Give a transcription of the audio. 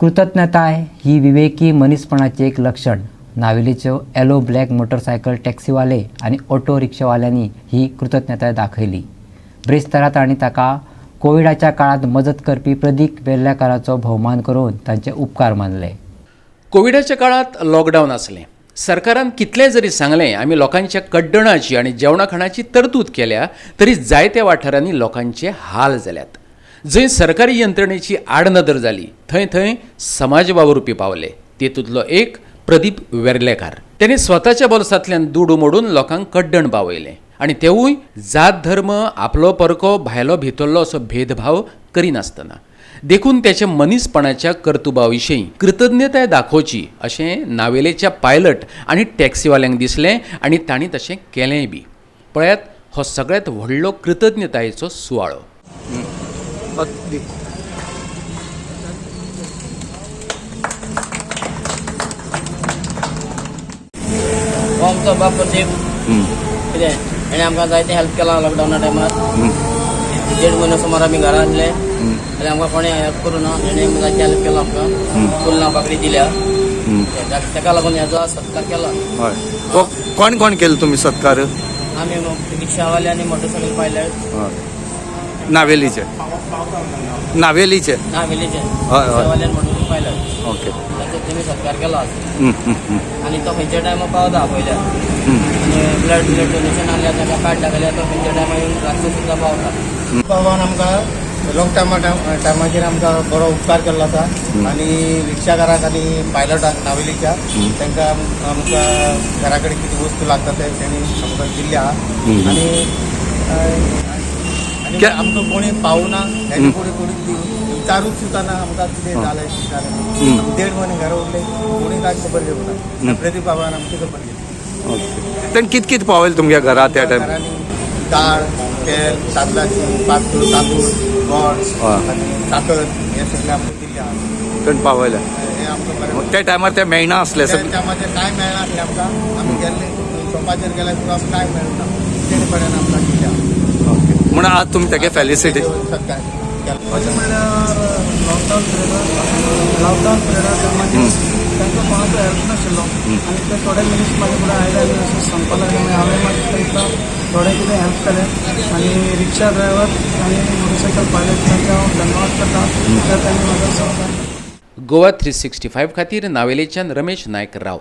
कृतज्ञताय ही विवेकी मनीसपणाचे एक लक्षण. नावेलीच्यो येलो ब्लॅक मोटरसायकल टॅक्सीवाले आणि ऑटो रिक्षावाल्यांनी ही कृतज्ञता दाखयली. ब्रेस्तारात आणि ताका कोविडाच्या काळात मदत करपी प्रदीप वेर्लेकाराचो भोवमान करून तांचे उपकार मानले. कोविडाच्या काळात लॉकडावन आसलें. सरकारान कितलें जरी सांगलें आमी लोकांच्या कड्डणाची आनी जेवणा खाणाची तरतूद केल्या तरी जायत्या वाठारांनी लोकांचे हाल जाल्यात. जंय सरकारी यंत्रणेची आडनदर जाली थंय थंय समाज वावुरपी पावले. तेतूंतलो एक प्रदीप वेर्लेकार. त्याने स्वताच्या बोल्सांतल्यान दूड उमोडून लोकांक कड्डण पावयलें आनी तेवूय जात धर्म आपलो परको भायलो भितरलो असो भेदभाव करिनासतना. देखून त्याच्या मनीसपणाच्या कर्तुबा विशीं कृतज्ञताय दाखोवची अशें नावेलेच्या पायलट आनी टॅक्सीवाल्यांक दिसलें आनी तांणी तशें केलेंय बी. पळयात हो सगळ्यांत व्हडलो कृतज्ञतायेचो सुवाळो. हो आमचो बाप प्रदीप कितें ताणें आमकां जायते हेल्प केला लॉकडावना टायमार. 1.5 म्हयनो सुमार आमी घरा आसले आनी आमकां कोणें हेल्प करूं ना. ताणें जायते हेल्प केला आमकां. फुलना बाकडी दिल्या ताका लागून हेजो सत्कार केला. कोण कोण केलो तुमी सत्कार? आमी रिक्षावाले आनी मोटरसायकल पायलट. नावेलीचे नावेलीचे हय रिक्षावाले आनी मोटरसायकल पायलट. ओके. ताचो तेमी सत्कार केला आनी तो खंयच्या टायमार पावता पयल्या आनी ब्लड डोनेशन आहल्या ताका कार्ड दाखयल्या तो खंयच्या टायमार येवन रातचो सुद्दां पावता. बाबान आमकां लॉंग टायमाचेर आमकां बरो उपकार केल्लो आसा आनी रिक्षाकाराक आनी पायलटाक नावेलीच्या तांकां आमकां घरा कडेन कितें वस्तू लागता ते तेणी आमकां दिल्ले आहा. आनी आमकां कोणी पावूना हेजे फुडें कोणी विचारूंक सुद्दां ना आमकां कितें जालें कितें जालें. 1.5 म्हयने घरा उरले कोणी कांय खबर घेवना. प्रदीप बाबान आमची खबर घेतली. तें कित पावयलें तुमगे घरा त्या टायमार? घरांनी दाळ तेल तांदळाची 5 किलो तांदूळ गोड आनी साखर हे सगळें आमकां दिल्लें आहा. थंय पावयलें. हे आमकां बरें. त्या टायमार तें मेळना आसलें सगळें. त्या टायमाचेर कांय मेळना आसलें आमकां. आमी गेल्ले शॉपाचेर गेल्यार सुद्दां आमकां कांय मेळना. तेणे पर्यंत आमकां दिल्लें आहा. ओके. म्हणून आज तुमी तेगे फेलिसिटी. सत्कार अशें म्हणल्यार लॉकडावन पिरियडाक मागीर तांकां कोणाचो हेल्प नाशिल्लो आनी ते थोडे मनीस म्हाजे कडेन आयले आनी अशें सांगपा लागले. हांवें मागीर तांकां थोडें कितें हेल्प केलें आनी रिक्षा ड्रायव्हर आनी मोटरसायकल पायलट तांकां हांव धन्यवाद करता कित्याक तांणी म्हाका सहकार्य केलें. गोवा 365 खातीर नावेलेच्यान रमेश नायक राव.